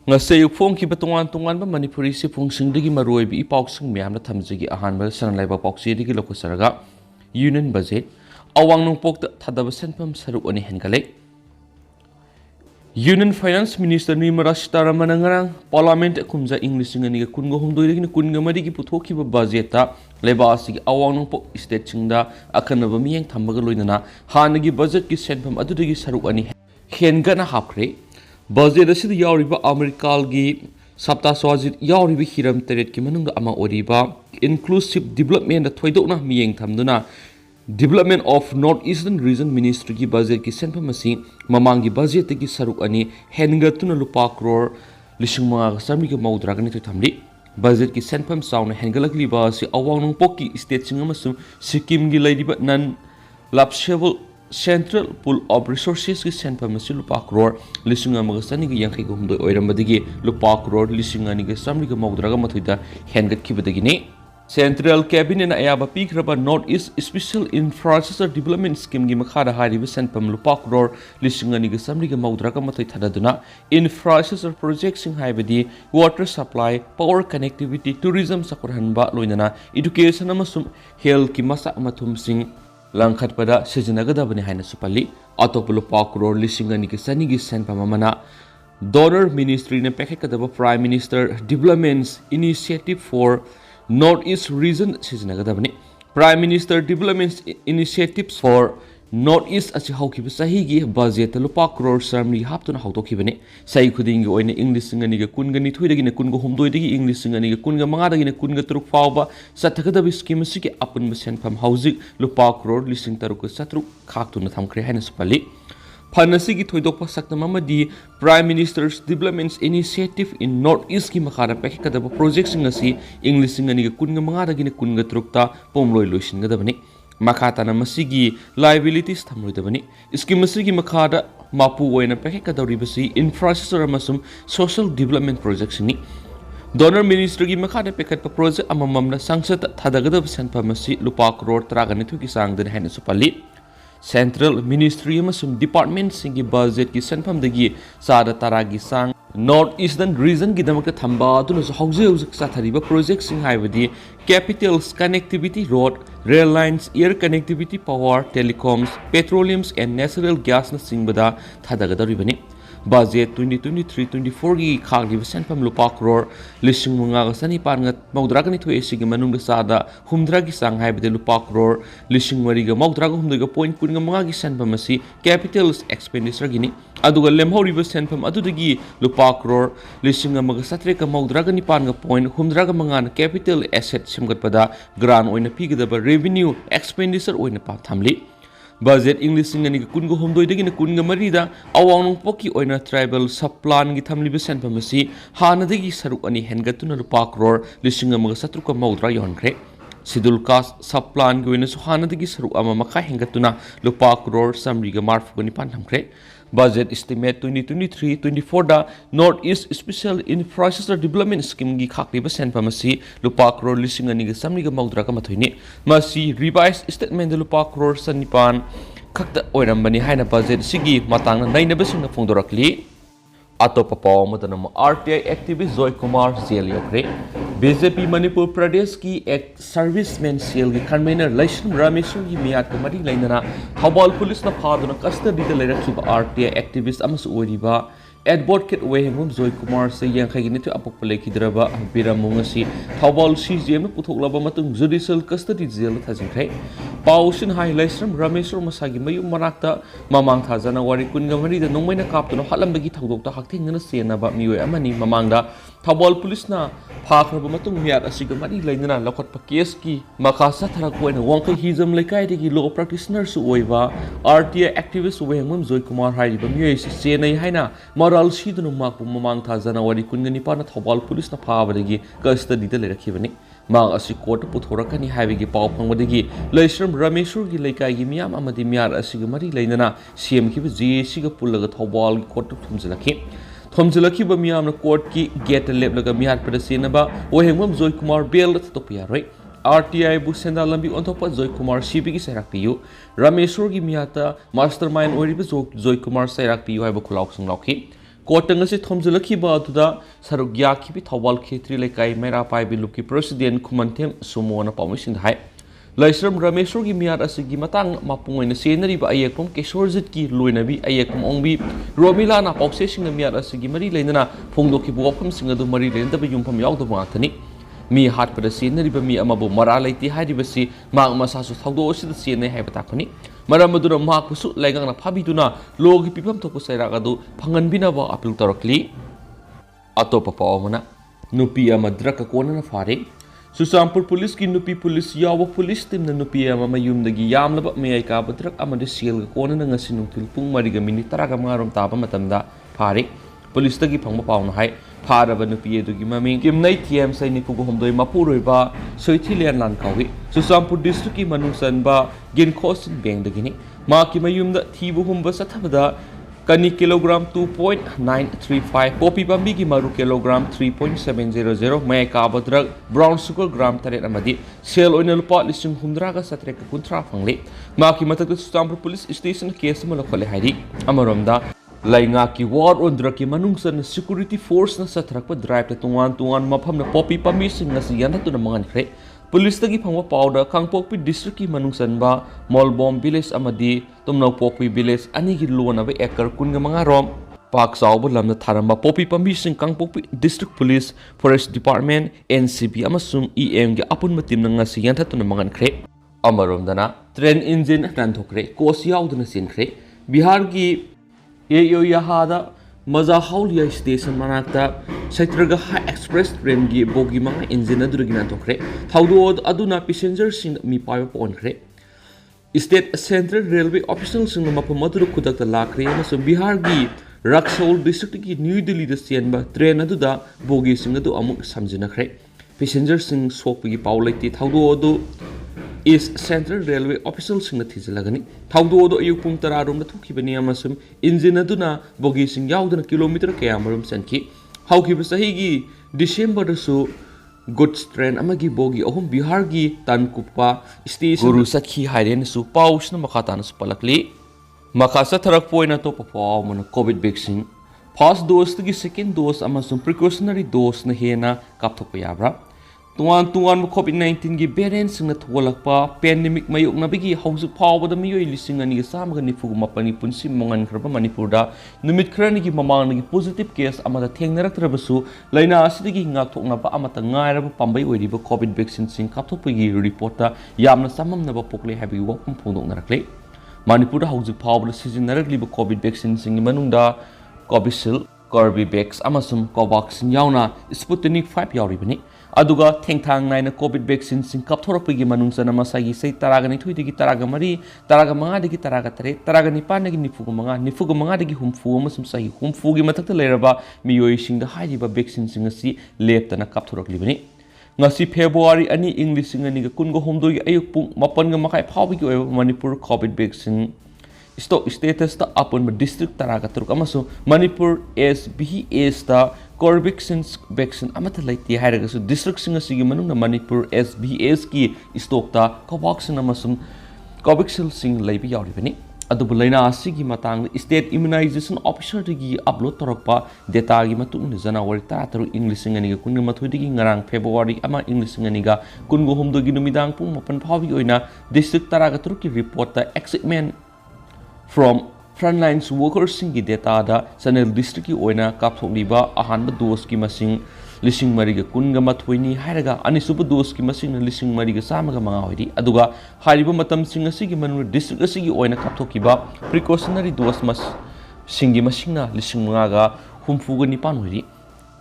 Ngasay upong ki batungan tungan ba Manipuri si fungsing digi maroi bi ipausing miyam na thamjigi ahan ba sanang laiba pauksi digi lokosaraga union budget awang nung pok thadaba senpam saruk ani hengale Union Finance Minister Nirmala Sitharaman ngarang Parliament kumja English ngani ga kungo humdoi digi kunga mari gi puthoki ba budget ta leba asigi awang nung pok state chingda akanaba miyeng thambaga loinana hanagi budget ki senpam adu digi saruk ani hengana hapkhre budget asida yauriba Amerikalgi Sapta Swazit yauriba hiram teret ki manunga ama oriba inclusive development thoidokna miyeng thamduna development of northeastern region ministry ki budget ki senpamasi mamangi budget ki saruk ani hengatuna lupa crore lising mga kasami ki maudra gani thamli budget ki senpam sauna hengalakli ba si awang nung pokki state singa masum sikkim gi laidiba nan lapseable Central Pool of Resources ki senpam si lupa crore lising mga kasani ki yang kay humdoi oirambadigi lupa crore lising ani ki samri ki maudra ga mathuida hengat ki badagini Central Cabinet na ayaba pikraba Northeast Special Infrastructure Development Scheme gi makhada hariba senpam lupa crore lising ani ki samri ki maudra ga mathoi thadaduna infrastructure projects sing haibadi water supply power connectivity tourism sakurhanba loinana education amasum health ki masa amathum sing langkhat pada sejinagadabani haina supali atopulu pa crore lising ani ki sani gi senpam amana donor ministry ne pekhekadaba prime minister developments initiative for northeast region sejinagadabani prime minister developments initiatives for northeast asi haukiba sahi gi budget lupa crore samri haptuna hautokibani sai khuding gi oina english ngani ga kunga ni thuidagi ne kunga humdoi dagi english ngani ga kunga manga dagi ne kunga truk fawba sathakadabi scheme si ki apun senpam housing lupa crore lising taruk satru khaktuna thamkhre haina supali Phanasi ki thoidokpa saktam amadi Prime Minister's Development Initiative in Northeast ki makhara pekhekadaba projects ngasi English ngani ga kunga manga dagi ne kunga trukta pomloi loisin gadabani Makatana masigi liabilities thamroidabani scheme masigi makhada mapu oina pekhekadoribasi infrastructure amasum social development projects ni Donor Ministry ki makhada pekhatpa project amamamna sangsat thadagadab senpamasi lupa crore tragani thuki sangden haina supali Central Ministry amasum department singi budget ki senpam dagi sada taragi sang Northeastern region ki damakta thamba aduna hauze hauze sathariba project sing haibadi capitals connectivity road rail lines air connectivity power telecoms petroleums and natural gas na singbada thadagadoribani budget 2023-24 gi khagli senpam lupa crore lising munga ga sani panga maudra gani thoi sigi manung sada humdra gi sang haibade lupa crore lising mari ga maudra ga humdra ga point kun ga munga gi senpam asi capitals expenditure gini aduga lemhori ba senpam adudagi lupa crore lising ga maga satre ka maudra ga ni pan ga point humdra ga manga capital asset simgat pada grant oina pigidaba revenue expenditure oina pa thamli budget English ngani ga kungo homdoi dagi na kunga marida awang poki oina tribal subplan gi thamliba senpamasi hana dagi saruk ani hengatuna lupa crore lising amaga satruka maudra yonkhre sidul kas subplan gi oina suhana dagi saruk ama makha hengatuna lupa crore samri ga marfu gani pan thamkhre budget estimate 2023-24 da Northeast Special Infrastructure Development Scheme gi khakliba senpamasi lupa crore lising ani ga samni ga maudra ka mathoini masi revised statement lupa crore sanipan khakta oirambani haina budget sigi matangna nainaba singna phongdorakli atopa paw madanam RTI activist Joy Kumar jail yokre BJP Manipur Pradesh ki ek serviceman jail gi convener Laishan Rameshwar gi miyat ko mari lainana Thobal police na phaduna custody da lairakhiba RTI activist amas oriba advocate wehengum Joy Kumar se yankhai ni thu apok pale kidraba biramung si Thobal CJM puthok matung judicial custody jail thajinkhai Pausin hai Laishan Rameshwar masagi mayu manakta mamang thajana wari kunga mari da nongmaina kaptuna halambagi thagdokta hakthingna sena ba mioi amani mamangda Thobal police na phakhraba matung miyat asiga mari lainana lokotpa case ki makasa tharak koina wangkai hizam laikai degi law practitioner su oiba RTI activist wehengum Joy Kumar hariba mioi se senai haina moral sidunu makpu mamang tha January 19 na Thobal police na phabadagi custody da lerakhibani mang asi court puthorakani haibigi paw phangwadagi Laisram Rameshwar gi laikai gi miyam amadi miyar asiga mari lainana CM ki JC ga pullaga Thobal gi court thumjalakhi thomjilakhiba miyamna court ki gate leplaga miyar padasenaba wehengum Joy Kumar bail topiyaroi RTI bu senda lambi ontopa Joy Kumar CP gi sairak piyu Rameshwar gi miyata mastermind oriba Joy Kumar sairak piyu haiba khulauk sung laukhi कोर्टंग से थोमजलखिबा अदुदा सरुक याखिबि थौबाल खेत्री लेकाई मेरा पाइबि लुपकी president खुमनथेम Sumona पाउमिसिन हाय लाइस्रम रमेश्वर की मियाद असगी मतंग मापुंगोइन सेनरिबा अयेकपम केशोरजित की लोइनबी अयेकपम ओंबी रोमिला ना पाउसे सिंग मियाद असगी मरी लेना फोंगदोखि बोफम सिंग अदु मरी लेनदब युमफम यावदब माथनि मी हाटपद सेनरिबा मी अमबु मरा लेति हादिबसि माग मसासु थौदो सिद सेने हायबा ताखनि मरम अदुना माकपुसु लाइगांना फाबिदुना लोगि पिफम थोको सैराग अदु फंगनबिनाबा अपील तौरक्ली अतोप पावमना नुपी अमद्रक कोनना फारे सुसामपुर पुलिस की नुपी पुलिस याव पुलिस टीम नुपी मयूमदगी यामलब मयाई काबद्रक अमदि सेल कोनना ngasi नुंथिल पुंग मरिगा मिनिट 15 ताबा मतमदा फारे पुलिस तगी फंगबा पावना हाय फारबा नुपी एदुगी ममिंग किमनै थिएम सैनिकु हमदोय मपुरोइबा सोइथिलेन लान कावी सुसामपुर डिस्ट्रिक्ट की मनुसनबा गिनखोसिन बेंगदगिनी मा की मयूमदा थीबु हुंबा सथबदा कनी किलोग्राम 2.935 पोपी पम्बी की मरु किलोग्राम 3.700 मय काबद्रक ब्राउन शुगर ग्राम 3 अमदी सेल ओइना लुपा लिसिंग हुंद्रागा सत्रेक कुंथ्रा फंगले माकी मतक सुसामपुर पुलिस स्टेशन केस म लखले हाइदी अमरोमदा लाइंगा की वार ओंद्र की मनुंगसन सिक्योरिटी फोर्स न सथरक ड्राइव तुंगान तुंगान मफम न पोपी पम्बी सिंग नसी यानतुन मंगनख्रे पुलिस तगी फंगवा पाउडा कांगपोकपी डिस्ट्रिक्ट की मनुंगसनबा मोलबोम विलेज अमदी तुमनौपोकपी विलेज अनि की लोनब एकर 15 रोम पाक साउब लमना थारंबा पोपी पम्बी सिंग Kangpokpi district police forest department NCB अमसुंग ईएम के अपुन मतिम नंगसी यंथतुन मंगनख्रे अमरोमदना ट्रेन इंजिन नानथोखरे कोस याउदना सिनख्रे बिहार की एयोयाहादा मजा हाउलिया स्टेशन मनाक्ता सैत्रगा हाई एक्सप्रेस ट्रेन की बोगी मंगा इंजिन अदुरगी नानथोखरे थौदोद अदुना पैसेंजर सिंग मी पाइबा पोनख्रे स्टेट सेंट्रल रेलवे ऑफिशियल सिंग मफम अदुर खुदकता लाखरे अमसुंग बिहार की रक्सौल डिस्ट्रिक्ट की न्यू दिल्ली दा चेनबा ट्रेन अदुदा बोगी सिंग अदु अमुक समजिनख्रे पैसेंजर सिंग सोकपगी पाउ लेति थौदोद ईस्ट सेंट्रल रेलवे ऑफिशियल सिंग थीजलगनी थौदोद अयुक पुंग 10 रोम थोखिबनी अमसुम इंजिन अदुना बोगी सिंग याउदना किलोमीटर कयामरुम सनखी हौखिब सहीगी डिसेंबर दसु गुड्स ट्रेन अमगी बोगी अहुम बिहार की तनकुप्पा स्टेशन गुरु सखी हाइरेनसु पाउसना मखातानसु पलकली मखा सथरक पोइना तो पपाव मन कोविड वैक्सीन फर्स्ट डोज की सेकेंड डोज अमसुम प्रिकॉशनरी डोज न हेना कापथोप याब्रा तुआन तुआन कोविड 19 की वेरिएंट सिंग थोलकपा पेंडेमिक मयोकनबगी हौजु फावबद मियोय लिसिंग अनि सामग निफुग मपनी पुनसि मंगन खरब मणिपुरदा नुमित खरनी की ममांग की पॉजिटिव केस अमदा थेंगनरक्तरबसु लाइना असिदगी ngaktoknaba amata ngairab pambai oiriba Covid vaccine सिंग कापथोपगी रिपोर्ट यामना सममनब पोकले हैबी वकम फोंदोकनरक्ले मणिपुरदा हौजु फावबद सिजनरक्लिब कोविड वैक्सीन सिंग मनुंगदा कोविशील्ड कोर्बेवैक्स अमसुम कोवैक्सीन यावना स्पुतनिक 5 यावरिबनी अदुगा थेंगथांग नाइना कोविड वैक्सीन सिंग कापथोरपगी मनुंगसना मसागी सै 12 दगी 13 15 दगी 13 13 दगी 95 दगी हुमफु अमसुम सही हुमफु गी मथक्ता लेरबा मियोय सिंग हाइरिबा वैक्सीन सिंग असि लेपतना कापथोरकलिबनी ngasi February ani English सिंग ani कुनगो होमदोगी अयुक पुंग 9 मखाय फावबगी ओइबा Manipur Covid vaccine stock status ता अपन डिस्ट्रिक्ट तरागा तुरुक अमसु मणिपुर SBS ता कोर्बेक्सिन वैक्सीन अमत लेति हाइरगसु डिस्ट्रिक्ट सिंग सिगी मनुंग मणिपुर SBS की स्टॉक ता कोवैक्सीन अमसु कोवैक्सीन सिंग लेबि यावरिबनी अदुबु लैना असिगी मतंग स्टेट इम्यूनाइजेशन ऑफिसर दगी अपलोड तोरकपा डेटा की मतुंग जनवरी 13 इंग्लिश सिंग अनिगा 19 दगी ngarang फेब्रुवारी अमा इंग्लिश सिंग अनिगा 19 दगी नुमिदांग पुंग 9 फावबी ओइना डिस्ट्रिक्ट तरागा तुरुक की रिपोर्ट ता एक्सिडनेट from frontline workers की data da Sanel district की ओइना कापथोकलिबा अहानबा डोज की मसिंग लिसिंग मरिगा कुनगा मथोइनी हाइरगा अनिसुब डोज की मसिंग लिसिंग मरिगा सामगा मंगा होइदी अदुगा हारिबा मतम सिंग असिगी मनु डिस्ट्रिक्ट असिगी ओइना कापथोकिबा प्रिकॉशनरी डोज मस सिंगी मसिंगना लिसिंग मंगागा हुमफुगा निपान होइदी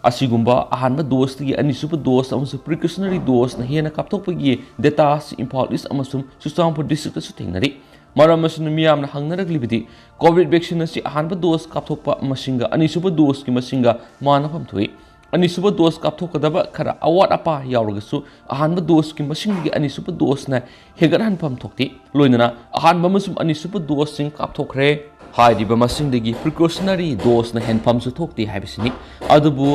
असिगुंबा अहानबा डोज की अनिसुब डोज अमसु प्रिकॉशनरी डोज न हेना कापथोकपगी डेटा इम्फाल ईस्ट अमसुम सुसामपुर डिस्ट्रिक्ट असु थेंगनरी मरम मियामना हंगनरगलिबदी कोविड वैक्सीन असी अहानबा डोज कापथोकपा मसिंगा अनिसुब डोज की मसिंगा मानफम थोई अनिसुब डोज कापथोकदबा खरा अवाट अपा यावरगसु अहानबा डोज की मसिंगी अनिसुब डोज न हेगरहनफम थोक्ति लोइनना अहानबा मसुम अनिसुब डोज सिंग कापथोकरे हाइदिबा मसिंगदगी प्रिकॉशनरी डोज न हेनफम सु थोक्ति हाइबसिनी अदुबु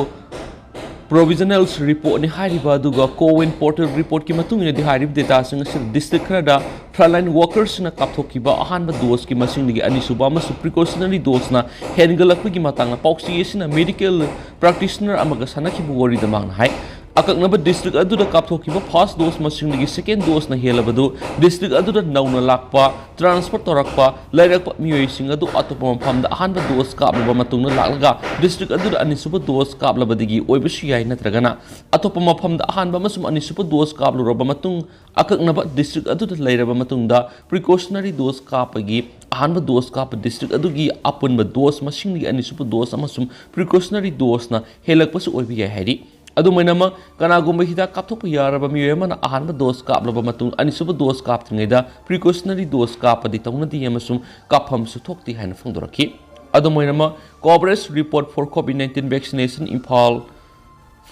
provisionals report ni hairiba aduga co-win portal report ki matung ina di hairib data sing asir district khada frontline workers na kapthokiba ahanba dose ki masing ni ani suba ma precautionary dose na hengalakpi ki matang na pauksi sina medical practitioner amaga sanaki bu wori da mang hai akaknaba district aduda kapthokiba first dose masing ni second dose na helabadu district aduda nauna lakpa transfer torakpa lairakpa miyoi sing adu atopa mafam da ahanba dose kaplaba matung na laklaga district aduda ani suba dose kaplabadigi oibasu yai natragana atopa mafam da ahanba masum ani suba dose kapluraba matung akaknaba district aduda lairaba matung da precautionary dose kapagi ahanba dose kap district adugi apunba dose masing ni ani suba dose amasum precautionary dose na helakpasu oibi yai hairi adu mainama kanagumba hida kapthokpa yaraba miyema na ahanba dose kaplaba matung ani suba dose kaptringeda precautionary dose kapadi tawnadi amasum kapham su thokti haina phongdoraki adu mainama coverage report for covid-19 vaccination imphal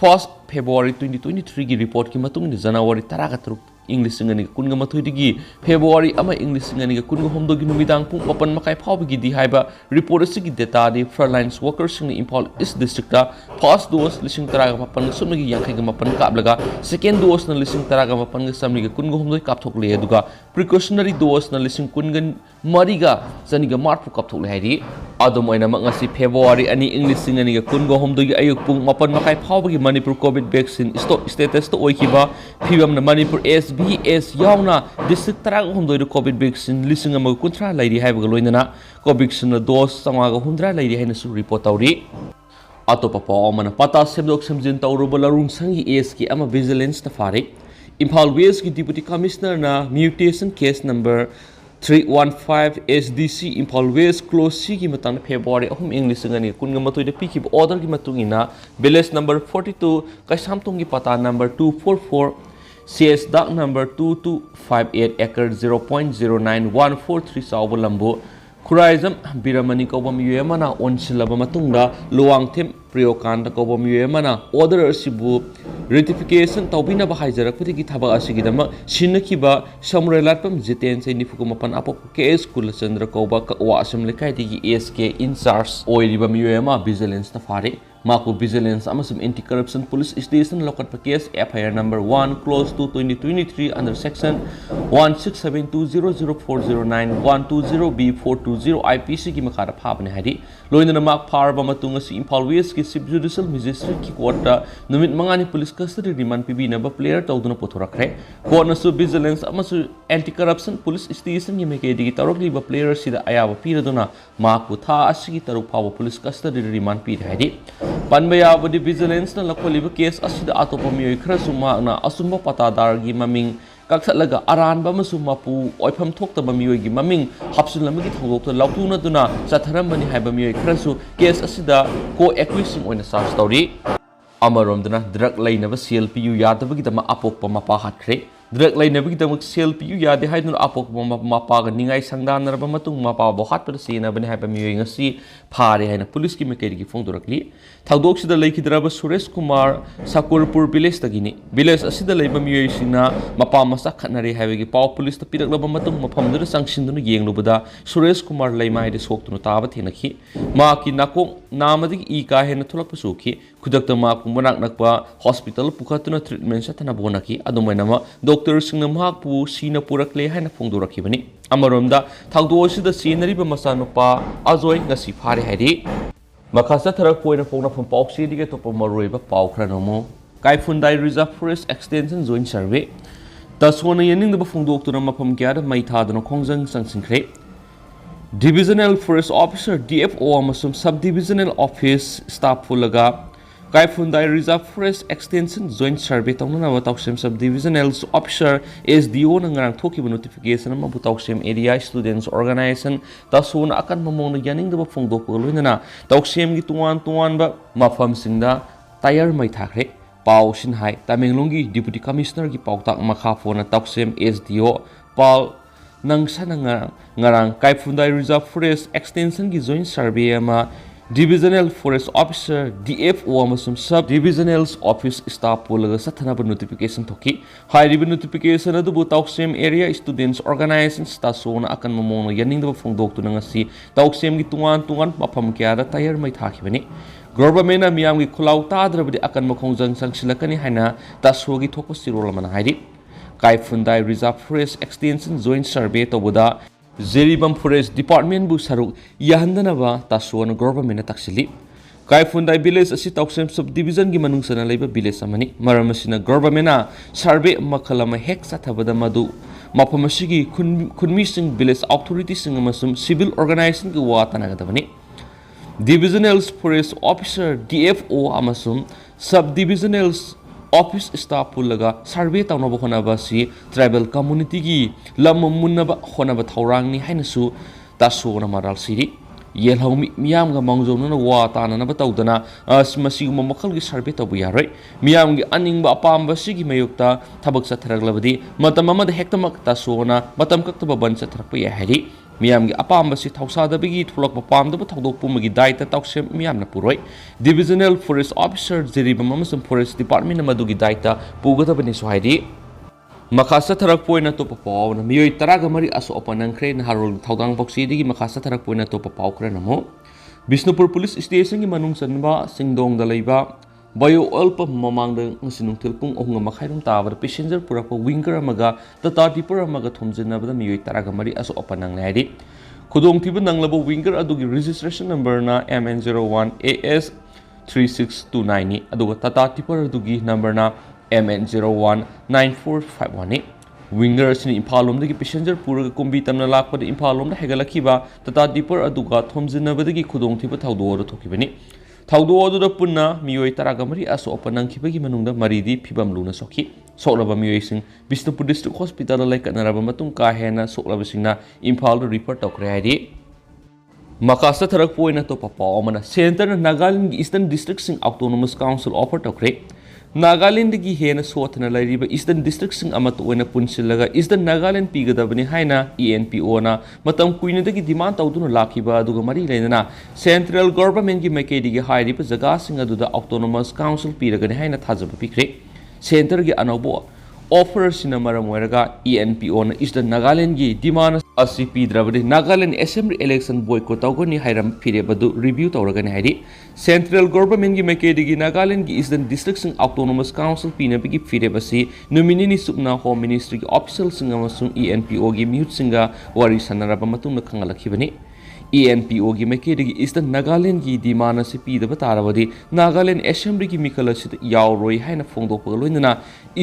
1st February 2023 gi report ki matung ni January 13 English ngani kunga mathoi digi February ama English ngani kunga homdo gi numidang pung open makai phawbi gi di haiba report asigi data di frontline workers in Imphal East district ta first dose lising taraga mapan sumni gi yankhai ga mapan kaplaga second dose na lising taraga mapan ga samni ga kunga homdo kapthok le aduga precautionary dose na lising kunga mariga jani ga marpu kapthok le hairi adum oina ma ngasi February ani English ngani ga kunga homdo gi ayuk pung mapan makai phawbi gi Manipur covid vaccine status to oikiba phibam na Manipur BS yauna district tarag homdoi do covid vaccine lising ama kuntra lairi haiba loinana covid vaccine dose samaga hundra lairi haina su report tawri atopa pa amana pata semdok semjin tawruba larung sangi AS ki ama vigilance na fare Imphal West ki deputy commissioner na mutation case number 315 SDC Imphal West close C ki matang February ahum English ngani kunga matoi de piki order ki matungina village number 42 Kaisamtung ki pata number 244 CS Dark number 2258 acre 0.09143 Sauba Lambo Kuraizam Biramani Kobam Yemana on Silaba Matunda Luang Tim Priokanda Kobam Yemana order Sibu rectification Taubina Bahaizer Putiki Taba Asigidama Shinakiba Samurai Jiten Nifukumapan Apo KS Kula Chandra Koba Wasam Lekaiti ASK in SARS Oiliba Yema Vigilance Tafari Maku Vigilance Amasum Anti-Corruption Police Station Lokat Case FIR number 1 close to 2023 under section 167200409120B420 IPC ki makara phapne hari loina mak pharba matunga si Imphal West ki Chief Judicial Magistrate ki court ta numit mangani police custody remand PB na ba player tawduna pothorakre court na su vigilance amasu anti-corruption police station ki meke digi tarokli ba player sida ayaba piraduna maku tha asigi taruk phawa police custody remand pi hari Panbaya body vigilance na lakwaliba case asida atopa miyoi khara suma na asumba patadar gi maming kakthalaga aranba masu mapu oipham thoktaba miyoi gi maming hapsulamagi thongdokta lautuna duna satharambani haiba miyoi khara su case asida co accusing oina charge tawri amaromdana drug lainaba sel piyu yadabagi dama apokpa mapa hatkhre drug lainabagi dama sel piyu yade haiduna apokpa mapa ga ningai sangdanaraba matung mapa bo hatpa sina bani haiba miyoi ngasi phare haina police ki mekeri gi phongdorakli thagdok sida leikidraba Suresh Kumar Sakurpur village tagini village asida leiba miyoi sina mapa masa khatnare haibagi paw police ta piraklaba matung mafamdura sangsinduna yenglubada Suresh Kumar leimai de soktunu taba thenakhi ma ki nakok namadi I ka hena thulakpa sukhi khudakta ma kumanak nakpa hospital pukhatuna treatment sathana bonaki adumainama doctor singna mahakpu sina purakle haina phongdorakhibani amaromda thagdo sida scenery ba masanupa Ajoy ngasi phare hairi Makasa Tarak Point of Phone from Pau City to Pomoriba Pau Cranomo, Kaifundai Reserve Forest Extension Zone Survey. Thus, one ending the Buffon Doctor Mapam Gada Maitad and Kongzang Sansincre. Divisional Forest Officer DFO Amasum Subdivisional Office Staff Fulaga, Kaifundai Reserve Forest Extension Joint Survey Tonana Watauxem Subdivisional Officer SDO Nangang Toki notification of Mabutauxem area students organization Tasun Akan Mamona Yaning the Bafongdopolina Tauxem Gituan ba Mafam Sinda Tire Maithakre Pau Shinhai Tamenglungi Deputy Commissioner Gi Pautak Makhafona Tauxem SDO Paul Nangsananga Ngarang Kaifundai Reserve Forest Extension Gi Joint Survey ama Divisional Forest Officer DFO amasum Sub Divisional Office Staff pulaga sathanaba notification thoki high notification adubu Tauxem area students organizations tasona akan mamona yaningda phongdok tunanga si Tauxem gi tungan mafam kya da tayar mai thakibani ꯒꯣꯔꯕꯔꯃꯦꯟꯅ ꯃꯤꯌꯥꯝꯒꯤ ꯈꯨꯜꯂꯥꯎ ꯇꯥꯗ꯭ꯔꯕꯗꯤ ꯑꯀꯟꯕ ꯈꯣꯡꯖꯪ ꯆꯪꯁꯤꯜꯂꯛꯀꯅꯤ ꯍꯥꯏꯅ ꯇꯥꯁꯣꯒꯤ ꯊꯣꯛꯄ ꯆꯤꯔꯣꯜ ꯑꯃꯅ ꯍꯥꯏꯔꯤ ꯀꯥꯏꯐꯨꯟꯗꯥꯏ reserve forest extension joint survey ꯇꯧꯕꯗ ꯖꯦꯔꯤꯕꯝ ꯐꯣꯔꯦꯁ ꯗꯤꯄꯥꯔꯠꯃꯦꯟꯕꯨ ꯁꯔꯨꯛ ꯌꯥꯍꯟꯗꯅꯕ ꯇꯥꯁꯣꯅ ꯒꯣꯔꯕꯔꯃꯦꯟꯅ ꯇꯥꯛꯁꯤꯜꯂꯤ ꯀꯥꯏꯐꯨꯟꯗꯥꯏ ꯚꯤꯂꯦꯖ ꯑꯁꯤ ꯇꯧꯁꯦꯝ ꯁꯕ ꯗꯤꯚꯤꯖꯟꯒꯤ ꯃꯅꯨꯡꯆꯟꯅ ꯂꯩꯕ ꯚꯤꯂꯦꯖ ꯑꯃꯅꯤ ꯃꯔꯝ ꯑꯁꯤꯅ ꯒꯣꯔꯕꯔꯃꯦꯟꯅ ꯁꯔꯚꯦ ꯃꯈꯜ ꯑꯃ ꯍꯦꯛ ꯆꯠꯊꯕꯗ ꯃꯗꯨ ꯃꯐꯝ ꯑꯁꯤꯒꯤ ꯈꯨꯟꯃꯤꯁꯤꯡ ꯚꯤꯂꯦꯖ ꯑꯣꯊꯣꯔꯤꯇꯤꯁꯤꯡ ꯑꯃꯁꯨꯡ ꯁꯤꯚꯤꯜ ꯑꯣꯔꯒꯅꯥꯏꯖꯦꯁꯟꯒꯤ ꯋꯥ ꯇꯥꯟꯅꯒꯗꯕꯅꯤ Divisional Forest Officer DFO amasung Subdivisional Office Staff pullaga survey tawnaba honaba si tribal community gi lam munnaba honaba thaurangni hainasu tasona maral siri yelhaumi miyam ga mangjonuna wa tanana batawdana masiguma makhal gi survey tabu yaroi miyam gi aningba apamba sigi mayukta thabak satharaglabadi matam amada hektamak tasona matam kaktaba ban satharakpa yahari ꯃꯤꯌꯥꯝꯒꯤ ꯑꯄꯥꯝꯕꯁꯤ ꯊꯧꯁꯥꯗꯕꯒꯤ ꯊꯣꯛꯂꯛꯄ ꯄꯥꯝꯗꯕ ꯊꯧꯗꯣꯛ ꯄꯨꯝꯕꯒꯤ diet ꯇꯧꯁꯦꯝ ꯃꯤꯌꯥꯝꯅ ꯄꯨꯔꯣꯏ divisional forest officer ꯖꯦꯔꯤꯕꯝ ꯑꯃꯁꯨꯡ forest ꯗꯤꯄꯥꯔꯠꯃꯦꯟꯅ ꯃꯗꯨꯒꯤ diet ꯄꯨꯒꯗꯕꯅꯤꯁꯨ ꯍꯥꯏꯔꯤ ꯃꯈꯥ ꯆꯠꯊꯔꯛꯄ ꯑꯣꯏꯅ ꯑꯇꯣꯞꯄ ꯄꯥꯎ ꯑꯃꯅ ꯃꯤꯑꯣꯏ 13 ꯑꯁꯣꯛ ꯑꯄꯟ ꯅꯪꯈ꯭ꯔꯦ ꯅꯍꯥꯔꯣꯜ ꯊꯧꯗꯥꯡ ꯄꯥꯎꯆꯦꯗꯒꯤ ꯃꯈꯥ ꯆꯠꯊꯔꯛꯄ ꯑꯣꯏꯅ ꯑꯇꯣꯞꯄ ꯄꯥꯎ ꯈꯔ ꯅꯝꯃꯨ ꯕꯤꯁꯅꯨꯄꯨꯔ ꯄꯨꯂꯤꯁ ꯁ꯭ꯇꯦꯁꯟꯒꯤ ꯃꯅꯨꯡ ꯆꯟꯕ ꯆꯤꯡꯗꯣꯡꯗ ꯂꯩꯕ ꯕꯥꯏꯑꯣ ꯑꯣꯏꯜ ꯄꯝ ꯃꯃꯥꯡꯗ ꯉꯁꯤ ꯅꯨꯡꯊꯤꯜ ꯄꯨꯡ 3:30 ꯇꯥꯕꯗ ꯄꯦꯁꯦꯟꯖꯔ ꯄꯨꯔꯛꯄ ꯋꯤꯡꯒꯔ ꯑꯃꯒ ꯇꯥꯇꯥ ꯇꯤꯄꯔ ꯑꯃꯒ ꯊꯣꯝꯖꯤꯟꯅꯕꯗ ꯃꯤꯑꯣꯏ 13 ꯑꯁꯣꯛ ꯑꯄꯟ ꯅꯪꯂꯦ ꯍꯥꯏꯔꯤ ꯈꯨꯗꯣꯡꯊꯤꯕ ꯅꯪꯂꯕ ꯋꯤꯡꯒꯔ ꯑꯗꯨꯒꯤ ꯔꯦꯖꯤꯁꯇ꯭ꯔꯦꯁꯟ ꯅꯝꯕꯔꯅ MN01AS3629 ꯅꯤ ꯑꯗꯨꯒ ꯇꯥꯇꯥ ꯇꯤꯄꯔ ꯑꯗꯨꯒꯤ ꯅꯝꯕꯔꯅ MN019451 ꯅꯤ ꯋꯤꯡꯒꯔ ꯑꯁꯤꯅ ꯏꯝꯐꯥꯜ ꯂꯣꯝꯗꯒꯤ ꯄꯦꯁꯦꯟꯖꯔ ꯄꯨꯔꯒ ꯀꯨꯝꯕꯤ ꯇꯝꯅ ꯂꯥꯛꯄꯗ ꯏꯝꯐꯥꯜ ꯂꯣꯝꯗ ꯍꯥꯏꯒꯠꯂꯛꯈꯤꯕ ꯇꯥꯇꯥ ꯇꯤꯄꯔ ꯑꯗꯨꯒ ꯊꯣꯝꯖꯤꯟꯅꯕꯗꯒꯤ ꯈꯨꯗꯣꯡꯊꯤꯕ ꯊꯧꯗꯣꯛ ꯑꯗꯨ ꯊꯣꯛꯈꯤꯕꯅꯤ ꯊꯧꯗꯣꯛ ꯑꯗꯨꯗ ꯄꯨꯟꯅ ꯃꯤꯑꯣꯏ 13 ꯑꯁꯣꯛ ꯑꯄꯟ ꯅꯪꯈꯤꯕꯒꯤ ꯃꯅꯨꯡꯗ ꯃꯔꯤꯗꯤ ꯐꯤꯕꯝ ꯂꯨꯅ ꯁꯣꯛꯈꯤ ꯁꯣꯛꯂꯕ ꯃꯤꯑꯣꯏꯁꯤꯡ ꯕꯤꯁꯅꯨꯄꯨꯔ ꯗꯤꯁꯇ꯭ꯔꯤꯛ ꯍꯣꯁꯄꯤꯇꯥꯜꯗ ꯂꯩꯈꯠꯅꯔꯕ ꯃꯇꯨꯡ ꯀꯥ ꯍꯦꯟꯅ ꯁꯣꯛꯂꯕꯁꯤꯡꯅ ꯏꯝꯐꯥꯜꯗ ꯔꯤꯐꯔ ꯇꯧꯈ꯭ꯔꯦ ꯍꯥꯏꯔꯤ ꯃꯈꯥ ꯆꯠꯊꯔꯛꯄ ꯑꯣꯏꯅ ꯑꯇꯣꯞꯄ ꯄꯥꯎ ꯑꯃꯅ ꯁꯦꯟꯇꯔꯅ ꯅꯥꯒꯥꯂꯦꯟꯗꯒꯤ ꯏꯁꯇꯔꯟ ꯗꯤꯁꯇ꯭ꯔꯤꯛꯁꯤꯡ ꯑꯣꯇꯣꯅꯣꯃꯁ ꯀꯥꯎꯟꯁꯤꯜ ꯑꯣꯐꯔ ꯇꯧꯈ꯭ꯔꯦ ꯅꯥꯒꯥꯂꯦꯟꯗꯒꯤ ꯍꯦꯟꯅ ꯁꯣꯠꯊꯅ ꯂꯩꯔꯤꯕ ꯏꯁꯇꯔꯟ ꯗꯤꯁꯇ꯭ꯔꯤꯛꯁꯤꯡ ꯑꯃꯠꯇ ꯑꯣꯏꯅ ꯄꯨꯟꯁꯤꯜꯂꯒ ꯏꯁꯇꯔꯟ ꯅꯥꯒꯥꯂꯦꯟ ꯄꯤꯒꯗꯕꯅꯤ ꯍꯥꯏꯅ ENPOꯅ ꯃꯇꯝ ꯀꯨꯏꯅꯗꯒꯤ ꯗꯤꯃꯥꯟ ꯇꯧꯗꯨꯅ ꯂꯥꯛꯈꯤꯕ ꯑꯗꯨꯒ ꯃꯔꯤ ꯂꯩꯅꯅ ꯁꯦꯟꯇ꯭ꯔꯦꯜ ꯒꯣꯚꯔꯟꯃꯦꯟꯠꯀꯤ ꯃꯥꯏꯀꯩꯗꯒꯤ ꯍꯥꯏꯔꯤꯕ ꯖꯒꯥꯁꯤꯡ ꯑꯗꯨꯗ ꯑꯣꯇꯣꯅꯣꯃꯁ ꯀꯥꯎꯟꯁꯤꯜ ꯄꯤꯔꯒꯅꯤ ꯍꯥꯏꯅ ꯊꯥꯖꯕ ꯄꯤꯈ꯭ꯔꯦ ꯁꯦꯟꯇꯔꯒꯤ ꯑꯅꯧꯕ ऑफर सिना मरम ओइरगा ENPO न ईस्टर्न नागालैंड की डिमांड असि पीद्रबदि नागालैंड असेंबली इलेक्शन बॉयकॉट तौगनि हाइरम फिरेबदु रिव्यू तौरगनि हाइरि सेंट्रल गवर्नमेंट की मेकेदिगी नागालैंड की ईस्टर्न डिस्ट्रिक्ट सिंग ऑटोनोमस काउंसिल पीनबगी फिरेबसि नुमिनिनि सुपना होम मिनिस्ट्री की ऑफिशियल सिंग अमसुंग ENPO की म्यूट सिंगा वारी सनरब मतुंग खंगलखिबनि ENPO की मेकेदिगी ईस्टर्न नागालैंड की डिमांड असि पीदब तारबदि नागालैंड असेंबली की मिकल असि यावरोय हाइना फोंदोकपग लोइनना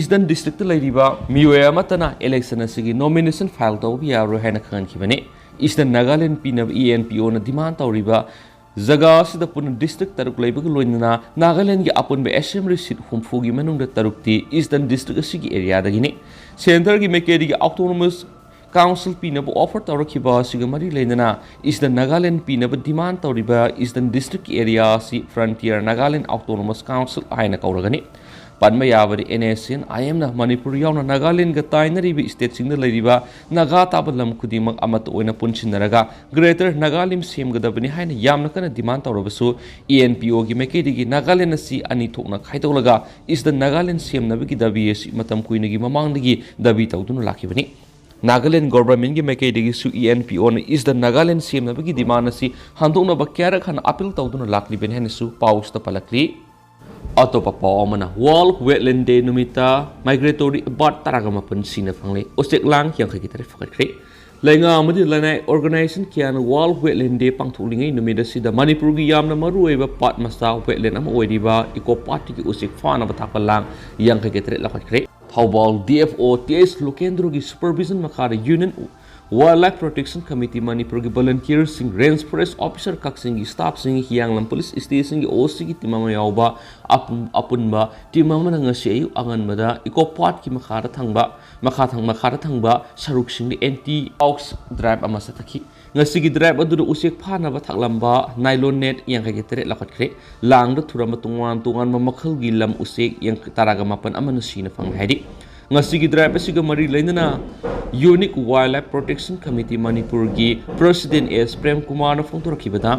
ईस्टर्न डिस्ट्रिक्ट लैरिबा मियोय अमतना इलेक्शन असि नॉमिनेशन फाइल तौब यावरोय हाइना खंगखिबनि ईस्टर्न नागालैंड पीनब ENPO न डिमांड तौरिबा जगह असिदा पुन डिस्ट्रिक्ट तरुक लैबग लोइनना नागालैंड की अपुनबे असेंबली सीट हुमफुगी मनुंगदा तरुकती ईस्टर्न डिस्ट्रिक्ट असि एरिया दगिनि सेंटर की मेकेदिगी ऑटोनोमस काउंसिल पीनब ऑफर तौरखिबा असिगा मरी लेनना ईस्टर्न नागालैंड पीनब डिमांड तौरिबा ईस्टर्न डिस्ट्रिक्ट एरिया असि frontier Nagaland autonomous council हाइना कौरगनि पन्म याबदि NSN IM ना मणिपुर यावना नागालैंड गा ताइनरिबि स्टेट सिंगदा लैरिबा नागा ताब लम खुदिमक अमत ओइना पुनसिनरगा ग्रेटर नागालिम सेमगदबनि हाइना यामना कना डिमांड तौरबसु ENPO की मेकेदिगी नागालैंड असि अनि थोकना खाइतौलगा ईस्टर्न नागालैंड सेमनबगी दाबी असि मतम कुइनगी ममांगदगी दाबी तौदुना लाखिबनि नागालैंड गवर्नमेंट की मेकेदिगी ENPO न ईस्टर्न नागालैंड सेमनबगी डिमांड असि हांदोकनबा क्यारक हन अपील तौदुना लाखलिबनि हाइनासु पाउस्ता पलक्ली अतोप पाव अमना वर्ल्ड वेटलैंड डे नुमिता माइग्रेटोरी बर्ड तरागमपन सिना फंगले उचेक लांग यांखैगी तारिख फकरे लैंगा अमदि लैनाय ऑर्गेनाइजेशन कियान वर्ल्ड वेटलैंड डे पांथोलिङै नुमित असिदा मणिपुर की यामना मरुओइबा पाट मसा वेटलैंड अमा ओइरिबा इको पार्टी की उचेक फानबा थाकपा लांग यांखैगी तारिख लखखरे थौबाल DFO TS लोकेंद्र की सुपरविजन मखादा union wildlife protection committee Manipur की वॉलंटियर सिंह रेंज फॉरेस्ट ऑफिसर कक्सिंग की स्टाफ सिंह हियांगलम पुलिस स्टेशन की OC की टीम अमा यावबा अपुनबा टीम अमना ngasi ayu anganbada eco park की मखादा थंगबा सरुक सिंह एंटी ऑक्स ड्राइव अमा सथखि ngasi की ड्राइव अदुद उसेक फानबा थकलंबा नाइलॉन नेट यांखैगी तारिख लखखरे लांगद थुरम तुंगान मखल की लम उसेक yang taraga mapan amana sina fang haidi ngasi की ड्राइव असिगा मरी लेनना unique wildlife protection committee Manipur की प्रेसिडेंट S प्रेम कुमार ने फोंदोरखिबदा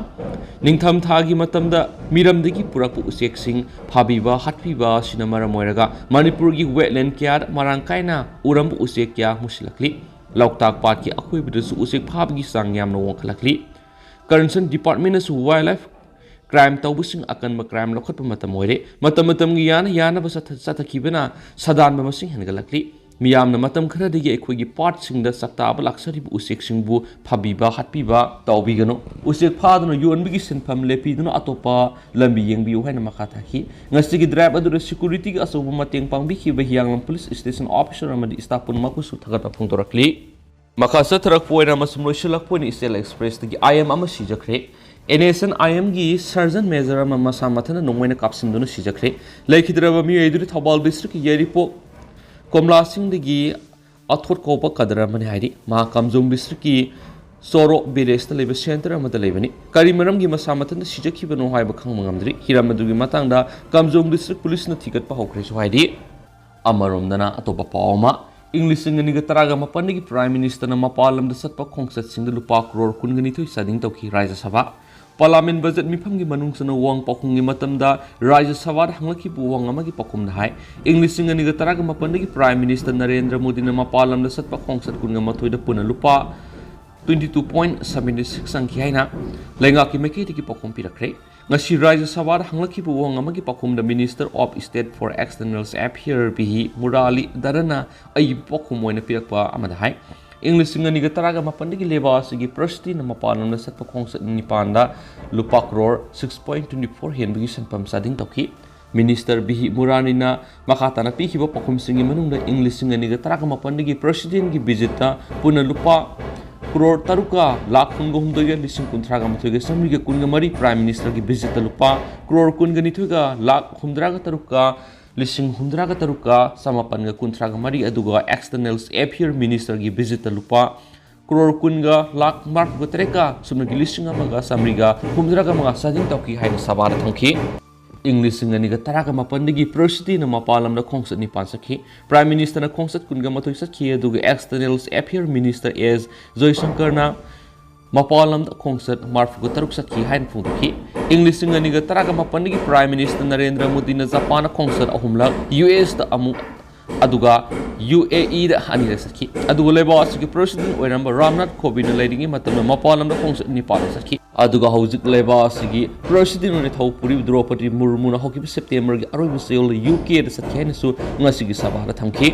निंगथम थागी मतमदा मिरमदगी पुरक उचेक सिंह फाबीबा हटपीबा सिना मरम ओइरगा मणिपुर की वेटलैंड क्यार मरांकाइना उरम उचेक क्या मुसिलकली लौकताक पाट की अखोइबदसु उचेक फाबगी सांग यामनो वंखलकली concern department wildlife crime tawbusing akan crime lokhat pa matam oire matam gi yana ba sathakibana sadan ba masing hengalakli miyamna matam khara digi ekhoi part sing da sakta ba laksari bu usek sing bu phabiba hatpiba tawbigano usek phadno yonbigi sinpham lepidno atopa lambi yengbi haina makatha ki ngasi gi drive adu security gi asobu mateng pangbi ki ba hiang police station officer amadi staff pun maku su thagat phung torakli makasa tharak poina masum loisilak poina isel express gi IM ama sijakre NSN IM gi surgeon major ama masa mathana nongwaina kapsinduna sijakre laikhidraba mi eduri thobal district yeripo Komla Singh degi athor kopa kadara mani hairi ma kamjong district ki soro village ta lebe center amata lebani kari maram gi masamatan da sijaki bano haiba khang mangamdri hiramadu gi matang da kamjong district police na thikat pa hokre so hairi amarom dana atopa pawma English ngani ga taraga mapan gi prime minister na mapalam da satpa khongsat sing da lupa crore kun gani thoi sading tawki Rajya Sabha Parliament budget mifam gi manung sana wang pakhung gi matam da Rajya Sabha hanglaki bu wang ama gi pakum da hai English ngani ga taraga mapan gi prime minister Narendra Modi na mapalam da satpa khongsat kun ga mathoi da puna lupa 22.76 sangki haina lenga ki meketi ki pakum pirakre ngasi Rajya Sabha hanglaki bu wang ama gi pakum da Minister of State for External Affairs bihi Murali Dharana ai pakum moina pirakpa amada hai English ngani ga taraga mapandigi leba sigi presti na mapanam na satpa khongsat nipanda lupa crore 6.24 henbigi sanpam sading tawki Minister bihi Murani na makata na pihiba pakum singi manung da English ngani ga taraga mapandigi president gi visita puna lupa crore taruka lakh kungo humdoiga lising kuntraga mathoiga samriga kunga mari prime minister gi visita lupa crore kunga nithoiga lakh humdraga taruka Lising hundraga taruka samapan ga kuntraga mari aduga external affairs minister gi visit lupa crore kunga lakh mark ga treka sumna gi lising amaga samriga hundraga mga sading tawki haina sabara thangki English ngani ga taraga mapan digi president na mapalam na khongsat ni pansakhi prime minister na khongsat kunga mathoi sakhi aduga external affairs minister is Joy Shankar na mapalam da khongsat marf ga taruk sakhi hain phungki English ngani ga taraga mapan digi prime minister Narendra Modi na Japan khongsat ahumla US da amu aduga UAE da hani sakhi aduga leba asigi president oiramba Ramnath Kovind na leading matam na mapalam da khongsat ni pa sakhi aduga hojik leba asigi president ni Thaupuri Draupadi Murmu na hoki September gi aroi busel UK da sakhi na su ngasigi sabha da thamki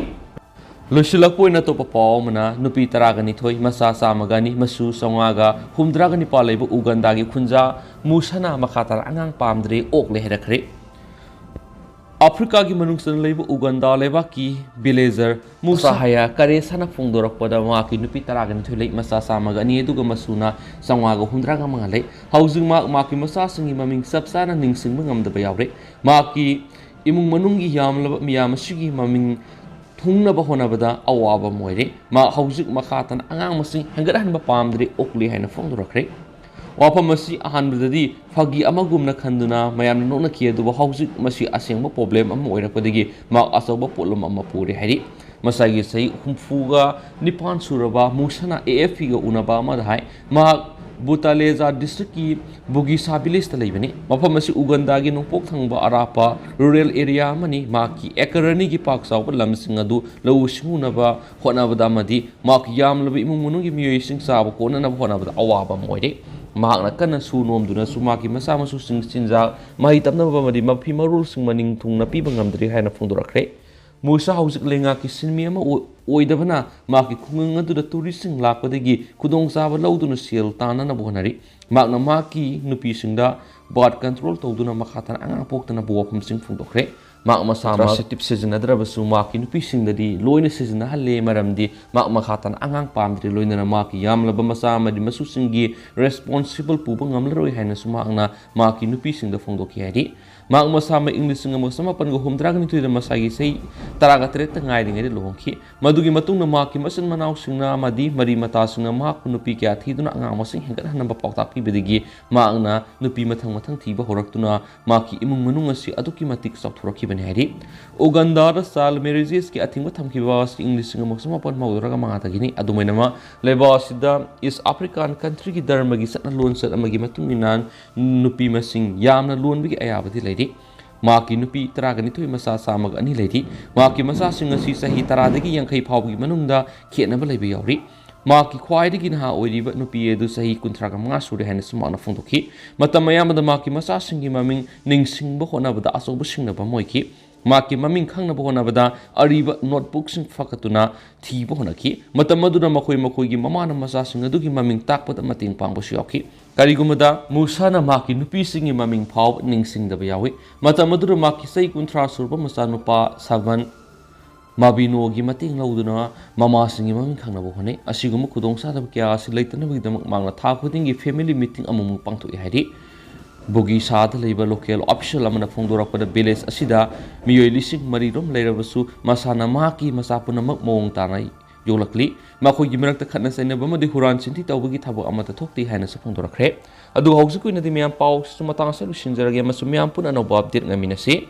Lushilak po na to papaw mana nupi taragani thoi masa samagani masu songaga humdragani palaibu ugandagi khunja musana makhatar angang pamdre okle herakre Africa gi manungsan leibu Uganda leba ki villager musa haya kare sana phungdorak pada ma ki nupi taragani thoi lei masa samagani eduga masuna songaga humdraga mangalei housing ma ki masa singi maming sapsana ningsing mangamda bayawre ma ki imung manungi yamlaba miyamashigi maming thungna ba hona bada awaba moire ma hauzik makhatan angang masing hangaran ba pamdre okli haina phongdorakre wapa masi ahan badadi phagi amagumna khanduna mayam nokna ki adu hauzik masi asengba problem am oira padigi ma asoba problem am puri hari masagi sai humfuga nipan suraba musana AFP ga unaba ma dai ma Butaleza district ki Bugisa village ta leibani mafam asi Uganda gi nongpok thangba arapa rural area mani ma ki ekarani gi pak saw ba lamsing adu lo singuna ba hona bada madi ma ki yam labi imung munung gi miyoi sing sa ba kona na hona bada awaba moide ma na kana su nom duna su ma ki masa masu sing sinja mai tamna ba madi ma phi marul sing maning thung na pi bangamdri haina phungdorakre Musa hauzik lenga ki sinmi ama oidabana ma ki khungang adu da touristing lakpadagi khudong saba lauduna sel tana na bonari magna ma ki nupi singda birth control tawduna makhatan angang poktana buwapum sing phungdokre mak masama contraceptive sizinadra basu ma ki nupi singdadi loina sizina halle maramdi mak makhatan angang pamdri loina ma ki yamlaba masama di masu singi responsible pubang ngamlaroi haina sumangna ma ki nupi singda phungdoki hari mak masama English nga masama pan go humdrag ni tuida masagi sei taraga tret ngai ringai de lohki madugi matung na ma ki masan manaw singna madi mari mata singna ma ku nupi kya thiduna anga masing hengat hanamba pokta pi bedigi ma angna nupi mathang thiba horaktuna ma ki imung manung asi aduki matik sakthoroki bani hari Uganda da sal marriages ki athingba thamki bawas English nga masama pan mawduraga manga tagini adumaina ma lebasida East African country ki dharma gi satna lon sat amagi matung inan nupi masing yamna lon bi ayabadi lei Maki nupi taragani thoi masa samag ani leidi maki masa sing asi sahi taradagi yangkai phawgi manungda khenaba leiba yauri ꯃꯍꯥꯛꯀꯤ ꯈ꯭ꯋꯥꯏꯗꯒꯤ ꯅꯍꯥ ꯑꯣꯏꯔꯤꯕ ꯅꯨꯄꯤ ꯑꯗꯨ ꯆꯍꯤ 35 ꯁꯨꯔꯦ ꯍꯥꯏꯅꯁꯨ ꯃꯍꯥꯛꯅ ꯐꯣꯡꯗꯣꯛꯈꯤ ꯃꯇꯝ ꯑꯌꯥꯝꯕꯗ ꯃꯍꯥꯛꯀꯤ ꯃꯆꯥꯁꯤꯡꯒꯤ ꯃꯃꯤꯡ ꯅꯤꯡꯁꯤꯡꯕ ꯍꯣꯠꯅꯕꯗ ꯑꯆꯧꯕ ꯁꯤꯡꯅꯕ ꯑꯃ ꯑꯣꯏꯈꯤ ꯃꯍꯥꯛꯀꯤ ꯃꯃꯤꯡ ꯈꯪꯅꯕ ꯍꯣꯠꯅꯕꯗ ꯑꯔꯤꯕ ꯅꯣꯠꯕꯨꯛꯁꯤꯡ ꯐꯒꯠꯇꯨꯅ ꯊꯤꯕ ꯍꯣꯠꯅꯈꯤ ꯃꯇꯝ ꯑꯗꯨꯗ ꯃꯈꯣꯏꯒꯤ ꯃꯃꯥꯅ ꯃꯆꯥꯁꯤꯡ ꯑꯗꯨꯒꯤ ꯃꯃꯤꯡ ꯇꯥꯛꯄꯗ ꯃꯇꯦꯡ ꯄꯥꯡꯕꯁꯨ ꯌꯥꯎꯈꯤ ꯀꯔꯤꯒꯨꯝꯕꯗ ꯃꯨꯁꯥꯅ ꯃꯍꯥꯛꯀꯤ ꯅꯨꯄꯤꯁꯤꯡꯒꯤ ꯃꯃꯤꯡ ꯐꯥꯎꯕ ꯅꯤꯡꯁꯤꯡꯗꯕ ꯌꯥꯎꯏ ꯃꯇꯝ ꯑꯗꯨꯗ ꯃꯍꯥꯛꯀꯤ ꯆꯍꯤ 30 ꯁꯨꯔꯕ ꯃꯆꯥꯅꯨꯄꯥ ꯁꯥꯕꯟ ꯃꯥꯕꯤꯅꯣꯒꯤ ꯃꯇꯦꯡ ꯂꯧꯗꯨꯅ ꯃꯃꯥꯁꯤꯡꯒꯤ ꯃꯃꯤꯡ ꯈꯪꯅꯕ ꯍꯣꯠꯅꯩ ꯑꯁꯤꯒꯨꯝꯕ ꯈꯨꯗꯣꯡꯆꯥꯗꯕ ꯀꯌꯥ ꯑꯁꯤ ꯂꯩꯇꯅꯕꯒꯤꯗꯃꯛ ꯃꯍꯥꯛꯅ ꯊꯥ ꯈꯨꯗꯤꯡꯒꯤ ꯐꯦꯃꯤꯂꯤ ꯃꯤꯇꯤꯡ ꯑꯃꯃꯨꯛ ꯄꯥꯡꯊꯣꯛꯏ ꯍꯥꯏꯔꯤ ꯕꯨꯒꯤꯁꯥꯗ ꯂꯩꯕ ꯂꯣꯀꯦꯜ ꯑꯣꯐꯤꯁꯤꯌꯦꯜ ꯑꯃꯅ ꯐꯣꯡꯗꯣꯔꯛꯄꯗ ꯚꯤꯂꯦꯖ ꯑꯁꯤꯗ ꯃꯤꯑꯣꯏ 4,000 ꯔꯣꯝ ꯂꯩꯔꯕꯁꯨ ꯃꯁꯥꯅ ꯃꯍꯥꯛꯀꯤ ꯃꯆꯥ ꯄꯨꯝꯅꯃꯛ ꯃꯑꯣꯡ ꯇꯥꯅ ꯌꯣꯛꯂꯛꯂꯤ ꯃꯈꯣꯏꯒꯤ ꯃꯔꯛꯇ ꯈꯠꯅ ꯆꯩꯅꯕ ꯑꯃꯗꯤ ꯍꯨꯔꯥꯟ ꯆꯤꯟꯊꯤ ꯇꯧꯕꯒꯤ ꯊꯕꯛ ꯑꯃꯠꯇ ꯊꯣꯛꯇꯦ ꯍꯥꯏꯅꯁꯨ ꯐꯣꯡꯗꯣꯔꯛꯈ꯭ꯔꯦ ꯑꯗꯨꯒ ꯍꯧꯖꯤꯛ ꯑꯣꯏꯅꯗꯤ ꯃꯌꯥꯝ ꯄꯥꯎꯁꯤꯁꯨ ꯃꯇꯥꯡ ꯑꯁꯤꯗ ꯂꯣꯏꯁꯤꯟꯖꯔꯒꯦ ꯑꯃꯁꯨꯡ ꯃꯌꯥꯝ ꯄꯨꯟꯅ ꯑꯅꯧꯕ ꯑꯞꯗꯦꯠ ꯉꯥꯏꯃꯤꯟꯅꯁꯤ